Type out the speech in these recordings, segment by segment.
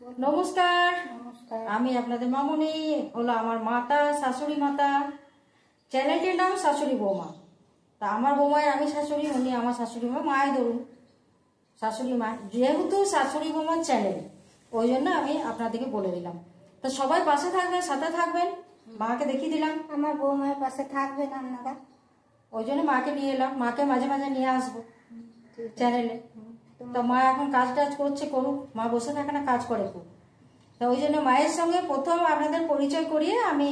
নমস্কার। আমি আপনাদের মামুনি, হলো আমার মাতা, শাশুড়ি মাতা। চ্যানেলটির নাম শাশুড়ি বৌমা। তা আমার বৌমায় আমি শাশুড়ি, উনি আমার শাশুড়ি মা, মায় ধরুন শাশুড়ি মা। যেহেতু শাশুড়ি বৌমার চ্যানেল, ওই জন্য আমি আপনাদেরকে বলে দিলাম। তো সবাই পাশে থাকবেন, সাথে থাকবেন। মাকে দেখিয়ে দিলাম, আমার বৌমার পাশে থাকবেন আপনারা। ওই জন্য মাকে নিয়ে এলাম। মাকে মাঝে মাঝে নিয়ে আসবো চ্যানেলে। তো মা এখন কাজ টাজ করছে, করুক। মা বসে থাকে না, কাজ করে খুব। তো ওই জন্য মায়ের সঙ্গে প্রথম আপনাদের পরিচয় করিয়ে আমি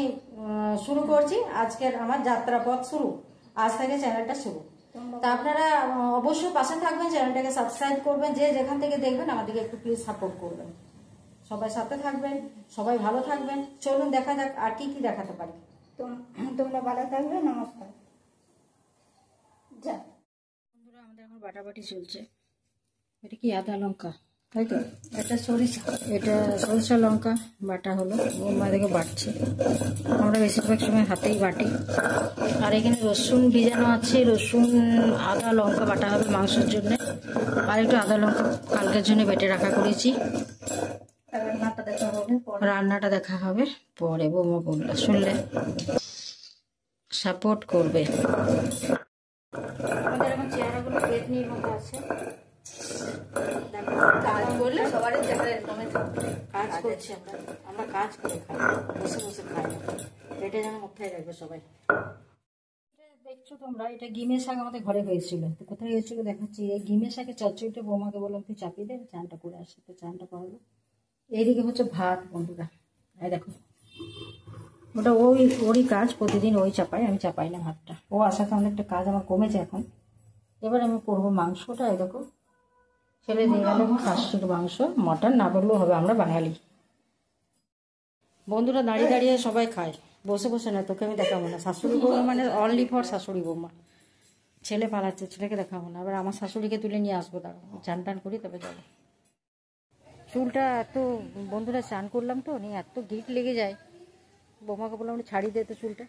শুরু করছি আজকের আমার যাত্রাপথ শুরু। আজ থেকে চ্যানেলটা শুরু। তা আপনারা অবশ্যই পাশে থাকবেন, চ্যানেলটাকে সাবস্ক্রাইব করবেন। যে যেখান থেকে দেখবেন আমাদেরকে একটু প্লিজ সাপোর্ট করবেন। সবাই সাথে থাকবেন, সবাই ভালো থাকবেন। চলুন দেখা যাক আর কি কি দেখাতে পারি। তোমরা ভালো থাকবে। নমস্কার। যা বন্ধুরা, আমাদের এখন বাটাবাটি চলছে। এটা কি আদা লঙ্কা, তাই তো? এটা সরিষা, এটা সরিষা লঙ্কা বাটা হলো। বৌমা দেখে বাটছে। আমরা বেশিরভাগ সময় হাতেই বাটি। আর এখানে রসুন ভিজানো আছে, রসুন আদা লঙ্কা বাটা হবে মাংসের জন্য। আর একটু আদা লঙ্কা কালকের জন্য বেটে রাখা করেছি। রান্নাটা দেখা হবে পরে। বৌমা বললো, শুনলে সাপোর্ট করবে। আমাদের এখন চেহারাগুলো পেটনির মতো আছে। কাজ করলে সবারই চেহারা এরকমই থাকবে। কাজ করছি আমরা কাজ করে খাই, বসে বসে খাই না। পেটে যেন মুখটাই রাখবে সবাই। দেখছো তোমরা, এটা গিমের শাক আমাদের ঘরে হয়েছিল। তো কোথায় হয়েছিল দেখাচ্ছি। এই গিমের শাকের চচ্চড়িটা বৌমাকে বললাম তুই চাপিয়ে দে, চানটা করে আসে। তো চানটা করালো। এইদিকে হচ্ছে ভাত বন্ধুরা। এই দেখো, ওটা ওরই কাজ, প্রতিদিন ওই চাপায়, আমি চাপাই না ভাতটা। ও আসাতে অনেকটা কাজ আমার কমেছে এখন। এবার আমি করবো মাংসটা। এই দেখো, ছেলে দিয়ে গেল খাসির মাংস। মটন না বললেও হবে, আমরা বাঙালি। বন্ধুরা, দাঁড়িয়ে দাঁড়িয়ে সবাই খায়, বসে বসে না। তোকে আমি দেখাবো না। শাশুড়ি বৌমা মানে অনলি ফর শাশুড়ি বৌমা। ছেলে পালাচ্ছে, ছেলেকে দেখাবো না। আবার আমার শাশুড়িকে তুলে নিয়ে আসবো, দাঁড়ো চান টান করি তবে যাবো। চুলটা এত, বন্ধুরা চান করলাম তো নিয়ে এত গিট লেগে যায়। বৌমাকে বললাম ছাড়িয়ে দে তো চুলটা।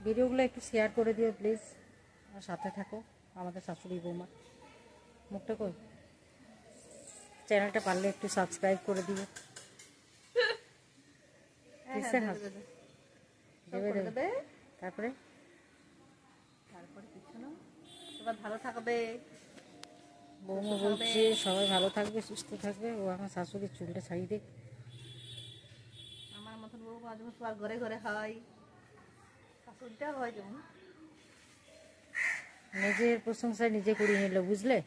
ভিডিওগুলো একটু শেয়ার করে দিও প্লিজ, আর সাথে থাকো আমাদের শাশুড়ি বৌমা। মুখটা কই, চ্যানেলটা পারলে একটু সাবস্ক্রাইব করে দিও। দেবে দেবে। তারপরে কিছু না, সবাই ভালো থাকবে। বৌমা বলছে সবাই ভালো থাকবে, সুস্থ থাকবে। ও আমার শাশুড়ির চুলটা ছাড়িয়ে দেখ। আমার মতন বউ মাঝে মাঝে আর ঘরে ঘরে হয়, শাশুড়িটা হয় যেমন। নিজের প্রশংসায় নিজে করিয়ে নিল, বুঝলে?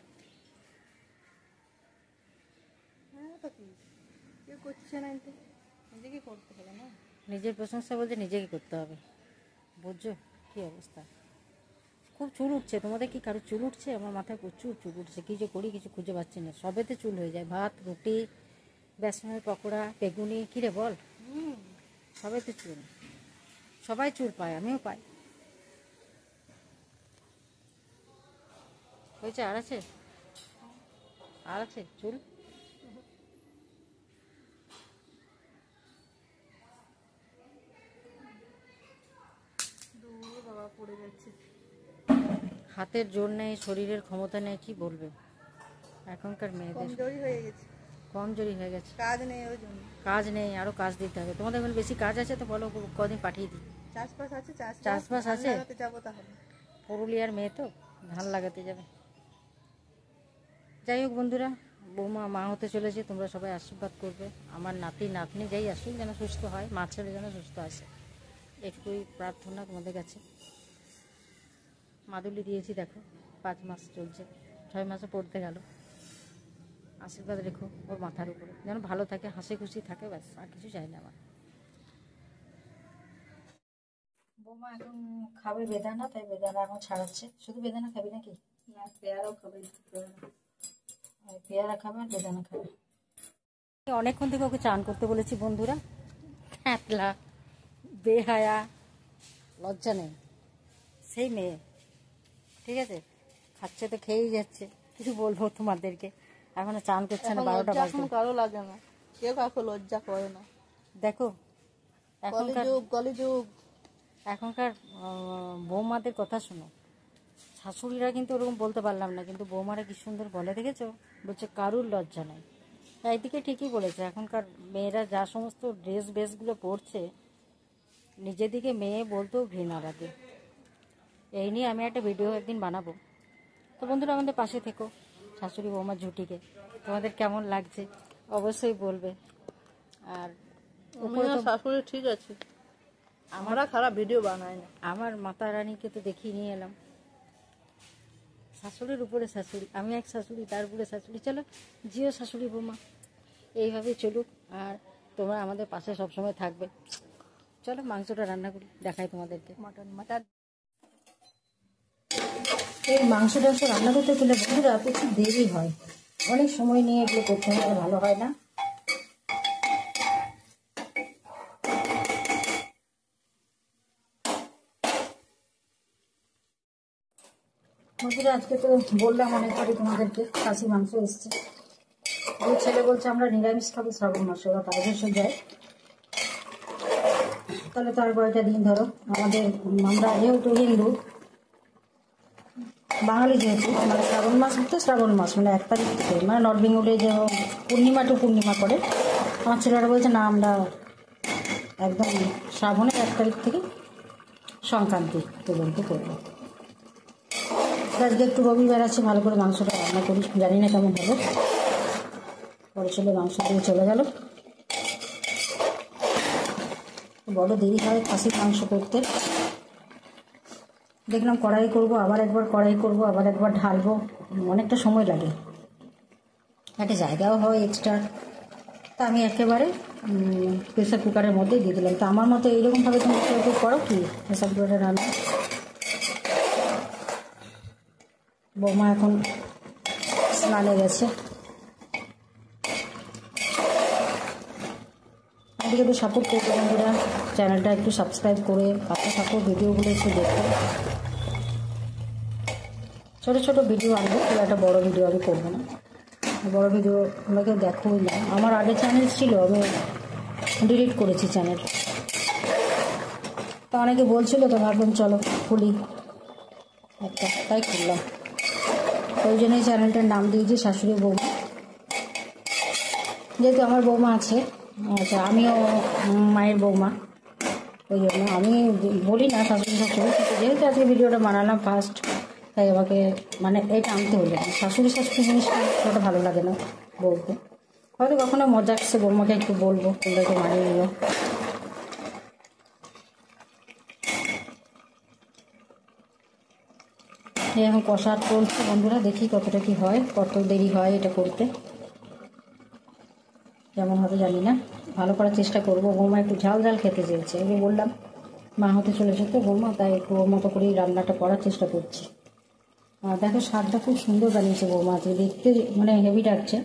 হ্যাঁ, তো কি কেউ করছে না, নিজেকে করতে হবে না। নিজের প্রশংসা বলতে নিজেকে করতে হবে, বুঝছো কি অবস্থা? খুব চুল উঠছে। তোমাদের কি কারো চুল উঠছে? আমার মাথায় প্রচুর চুল উঠছে। কী যে করি কিছু খুঁজে পাচ্ছি না। সবেতে চুল হয়ে যায়। ভাত, রুটি, বেসনের পকোড়া, বেগুনি, কী রে বল, সবেতে চুল। সবাই চুল পায়, আমিও পাই। হয়েছে? আর আছে? আর আছে চুল? বাবা পড়ে যাচ্ছে। হাতের জোর নেই, শরীরের ক্ষমতা নেই, কি বলবে এখনকার মেয়েদের। কমজোরি হয়ে গেছে, কমজোরি হয়ে গেছে। কাজ নেই, ওই জন্য। কাজ নেই, আরও কাজ দিতে হবে। তোমাদের এখন বেশি কাজ আছে তো বলো, কদিন পাঠিয়ে দিই। চাষবাস আছে, চাষবাস আছে। যাবো তাহলে। পুরুলিয়ার মেয়ে তো, ধান লাগাতে যাবে। যাই হোক বন্ধুরা, বৌমা মা হতে চলেছে। তোমরা সবাই আশীর্বাদ করবে। আমার নাতি নাতনি যাই আসুক যেন সুস্থ হয়, মা ছেলে যেন সুস্থ আসে, একটুই প্রার্থনা তোমাদের কাছে। মাদুলি দিয়েছি দেখো, 5 মাস চলছে, 6 মাসে পড়তে গেল। আশীর্বাদ রেখো ওর মাথার উপরে, যেন ভালো থাকে, হাসি খুশি থাকে, ব্যাস আর কিছু চাই না আমার। বৌমা এখন খাবে বেদানা, তাই বেদানা এখন ছাড়াচ্ছে। শুধু বেদানা খাবি নাকি? না, পেয়ারাও খাবে। পেয়ারা খাবে আর বেদানা খাবে। অনেকক্ষণ থেকে ওকে চান করতে বলেছি বন্ধুরা। হ্যাঁতলা, বেহায়া, লজ্জা নেই, সেই মেয়ে। ঠিক আছে, খাচ্ছে তো খেয়েই যাচ্ছে। কিছু বলবো তোমাদেরকে? এখনো চান করছে না, 12টা বাজে। কারো লাগে না, কেউ কাউকে লজ্জা করে না। দেখো এখনকার কলিযুগ এখনকার বৌমাদের কথা শোনো। শাশুড়িরা কিন্তু ওরকম বলতে পারলাম না, কিন্তু বৌমারা কি সুন্দর বলে, দেখেছো? বলছে কারুর লজ্জা নাই। একদিকে ঠিকই বলেছে, এখনকার মেয়েরা যা সমস্ত ড্রেসগুলো পরছে, নিজের দিকে মেয়ে বলতেও ঘৃণা লাগে। এই নিয়ে আমি একটা ভিডিও একদিন বানাবো। তো বন্ধুরা, আমাদের পাশে থেকো শাশুড়ি বৌমার জুটিকে। তোমাদের কেমন লাগছে অবশ্যই বলবে। আর উপরে তো শাশুড়ি ঠিক আছে, আমরা খারাপ ভিডিও বানাই না। আমার মাতা রানীকে তো দেখিয়ে নিয়ে এলাম, শাশুড়ির উপরে শাশুড়ি, আমি এক শাশুড়ি, তার উপরে শাশুড়ি। চলো জিও শাশুড়ি বৌমা, এইভাবেই চলুক। আর তোমরা আমাদের পাশে সবসময় থাকবে। চলো মাংসটা রান্না করি, দেখাই তোমাদেরকে। মাটন এই মাংসটা রান্না করতে গেলে বন্ধুরা প্রচুর দেরি হয়, অনেক সময় নিয়ে এগুলো করতে হয়, ভালো হয় না। বন্ধুরা, আজকে তো বললাম অনেকবারই তোমাদেরকে খাসি মাংস এসছে। ওই ছেলে বলছে আমরা নিরামিষ খাবো শ্রাবণ মাসে, ওরা পারদর্শন যায়। তাহলে তার কয়েকটা দিন ধরো, আমাদের আমরা যেহেতু হিন্দু বাঙালি, যেহেতু মানে শ্রাবণ মাস হচ্ছে শ্রাবণ মাস মানে 1 তারিখ থেকে, মানে নর্থ বেঙ্গলে যে পূর্ণিমা টু পূর্ণিমা করে, আমার ছেলেরা বলছে না আমরা একদম শ্রাবণের 1 তারিখ থেকে সংক্রান্তি পর্যন্ত করবো। আজকে একটু রবিবার আছে, ভালো করে মাংসটা রান্না করি, জানি না কেমন হবে। পরে ছেলে মাংস দিয়ে চলে গেল। বড় দেরি হয় খাসির মাংস করতে। দেখলাম কড়াই করবো, আবার একবার কড়াই করবো, আবার একবার ঢালবো, অনেকটা সময় লাগে, একটা জায়গাও হয় এক্সট্রা। তা আমি একেবারে প্রেসার কুকারের মধ্যেই দিয়ে দিলাম। তো আমার মতো এইরকমভাবে তুমি কেউ করো কি প্রেসার কুকারে রান্না? বৌমা এখন স্নানে গেছে। আমাদেরকে একটু সাপোর্ট করতে বন্ধুরা, চ্যানেলটা একটু সাবস্ক্রাইব করে পাশে থাকো, ভিডিওগুলো একটু দেখো। ছোটো ছোটো ভিডিও আনবো, খুব একটা বড়ো ভিডিও আমি করবো না। বড়ো ভিডিও আমরা কেউ দেখোই না। আমার আগে চ্যানেল ছিল, আমি ডিলিট করেছি চ্যানেল। তা অনেকে বলছিল, তো ভাবলাম চলো খুলি একটা, তাই খুললাম। ওই জন্যই চ্যানেলটার নাম দিয়েছি শাশুড়ি বৌমা। যেহেতু আমার বৌমা আছে, আচ্ছা আমিও মায়ের বৌমা, ওই জন্য আমি বলি না শাশুড়ি শাশুড়ি, কিন্তু যেহেতু আজকে ভিডিওটা বানালাম ফার্স্ট, তাই আমাকে মানে এটা আনতে হলো। শাশুড়ি শাশুড়ি জিনিসটা ওটা ভালো লাগে না বলতে, হয়তো কখনো মজা আসছে বৌমাকে একটু বলবো, তোমরা একটু মানিয়ে নিও। এখন কষা চলছে বন্ধুরা, দেখি কতটা কি হয়, কত দেরি হয় এটা করতে। যেমন হবে জানি না, ভালো করার চেষ্টা করবো। বৌমা একটু ঝাল ঝাল খেতে চেয়েছে, আমি বললাম মা হতে চলেছে তো বৌমা, তাই একটু ওর মতো করেই রান্নাটা করার চেষ্টা করছি। আর দেখো স্বাদটা খুব সুন্দর বানিয়েছে বৌমা, আজকে দেখতে মানে হেভি লাগছে।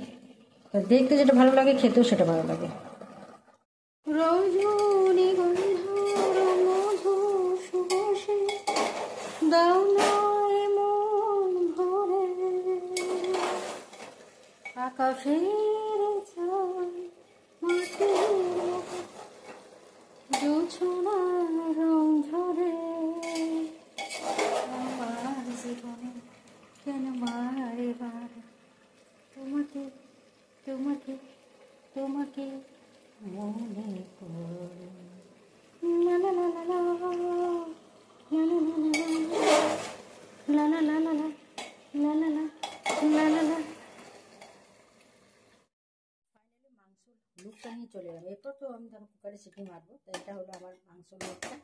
দেখতে যেটা ভালো লাগে, খেতেও সেটা ভালো লাগে। রজনী গন্ধার মধুর সুবাসে দাও না মন ভরে, আকাশের চাঁদ মাটির জোছনার রং ঝরে, আমার জীবনে কেন বারে বারে তোমাকে তোমাকে তোমাকে মনে পড়ে। লা লা লা লা লা, লা লা লা লা লা, লা লা লা লা, লা লা লা, লা লা লা। ফাইনালি মাংস লুকটা নিয়ে চলে গেল। এরপর তো আমি ধরো কুকারে সিটি মারবো, তো এটা হলো আমার মাংস লুকটা।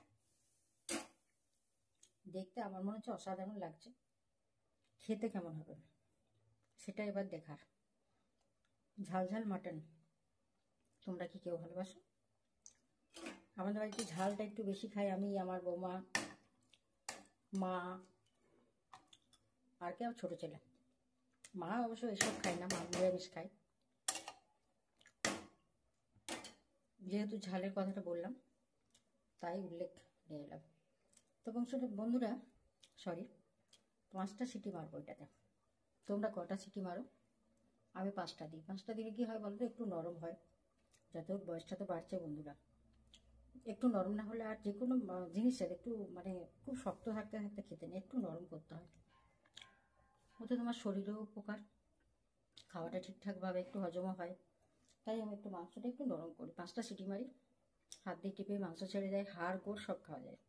দেখতে আমার মনে হচ্ছে অসাধারণ লাগছে, খেতে কেমন হবে সেটা এবার দেখার। ঝাল ঝাল মাটন, তোমরা কি কেউ ভালোবাসো? আমাদের বাড়িতে ঝালটা একটু বেশি খাই আমি, আমার বৌমা, মা, আর কেউ ছোটো ছেলে। মা অবশ্য এসব খায় না, মা নিরামিষ খায়। যেহেতু ঝালের কথাটা বললাম তাই উল্লেখ নিয়ে এলাম। তো বন্ধুরা সরি, 5টা সিটি মারবো এটাতে। তোমরা কটা সিটি মারো? আমি 5টা দিই। 5টা দিলে কি হয় বলো তো, একটু নরম হয়। যাতে হোক বয়সটা তো বাড়ছে বন্ধুরা, একটু নরম না হলে আর যে কোনো জিনিসের একটু মানে খুব শক্ত থাকতে থাকতে খেতে নেই, একটু নরম করতে হয়। ওতে তোমার শরীরেও উপকার, খাওয়াটা ঠিকঠাকভাবে একটু হজমও হয়। তাই আমি একটু মাংসটা একটু নরম করি, 5টা সিটি মারি, হাত দিয়ে টিপে মাংস ছেড়ে যায়, হাড় গোড় সব খাওয়া যায়।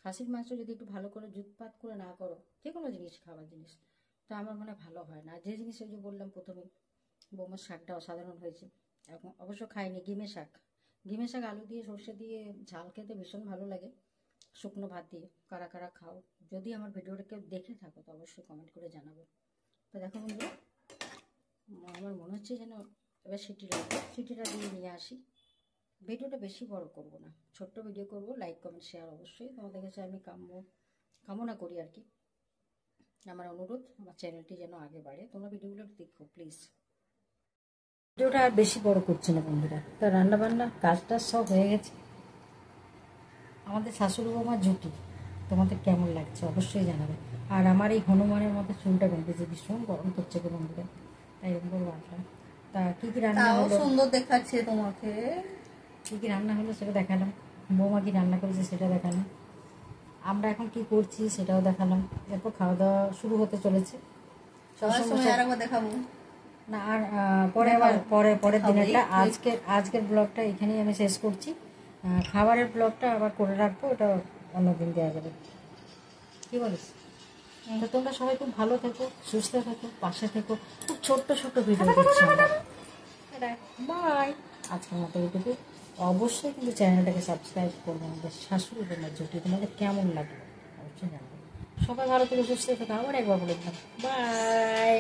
খাসির মাংস যদি একটু ভালো করে জুতপাত করে না করো, যে কোনো জিনিস খাবার জিনিস, তো আমার মনে হয় ভালো হয় না। যে জিনিস ওই যে বললাম প্রথমে, বৌমার শাকটা অসাধারণ হয়েছে। এখন অবশ্য খাইনি গিমে শাক, গিমে শাক আলু দিয়ে সর্ষে দিয়ে ঝাল খেতে ভীষণ ভালো লাগে, শুকনো ভাত দিয়ে। কারা কারা খাও, যদি আমার ভিডিওটা কেউ দেখে থাকো তো অবশ্যই কমেন্ট করে জানাবো। তো দেখো বন্ধুরা, আমার মনে হচ্ছে যেন এবার সিটিটা দিয়ে নিয়ে আসি। ভিডিওটা বেশি বড় করব না, ছোট্ট ভিডিও করব, লাইক কমেন্ট শেয়ার অবশ্যই তোমাদের কাছে আমি কামনা করি আর কি। আমার অনুরোধ, আমার চ্যানেলটি যেন আগে বাড়ে, তোমরা ভিডিওগুলো দেখো প্লিজ। ভিডিওটা আর বেশি বড় করছি না বন্ধুরা। তা রান্নাবান্না কাজটা সব হয়ে গেছে। আমাদের শাশুড়ি বৌমার জুটি তোমাদের কেমন লাগছে অবশ্যই জানাবে। আর আমার এই হনুমানের মতো চুলটা বেঁধেছে, ভীষণ গরম করছে গো বন্ধুরা, তাই এরকম করে বাঁধলাম। তা কী কী রান্না তাও হলো, সুন্দর দেখাচ্ছে তোমাকে। কী কী রান্না হলো সেটা দেখালাম, বৌমা কী রান্না করেছে সেটা দেখালাম, আমরা এখন কি করছি সেটাও দেখালাম। এরপর খাওয়া দাওয়া শুরু হতে চলেছে। সবার সময় আর একবার দেখাবো না, আর পরে আবার পরের দিনেরটা, আজকের ব্লগটা এখানেই আমি শেষ করছি। খাবারের ব্লগটা আবার করে রাখবো, ওটা অন্যদিন দেওয়া যাবে, কি বলিস? তো তোমরা সবাই খুব ভালো থেকো, সুস্থ থেকো, পাশে থেকো। খুব ছোট্ট ছোট্ট ভিডিও দিচ্ছি আমরা। বাই, আজকের মতো এইটুকু। অবশ্যই কিন্তু চ্যানেলটাকে সাবস্ক্রাইব করবো। আমাদের শাশুড়ি বৌমার জুটি তোমাদের কেমন লাগবে অবশ্যই জানাবো। সবাই ভালো থেকে সুস্থ থেকো, আবার একবার বলে দিলাম বাই।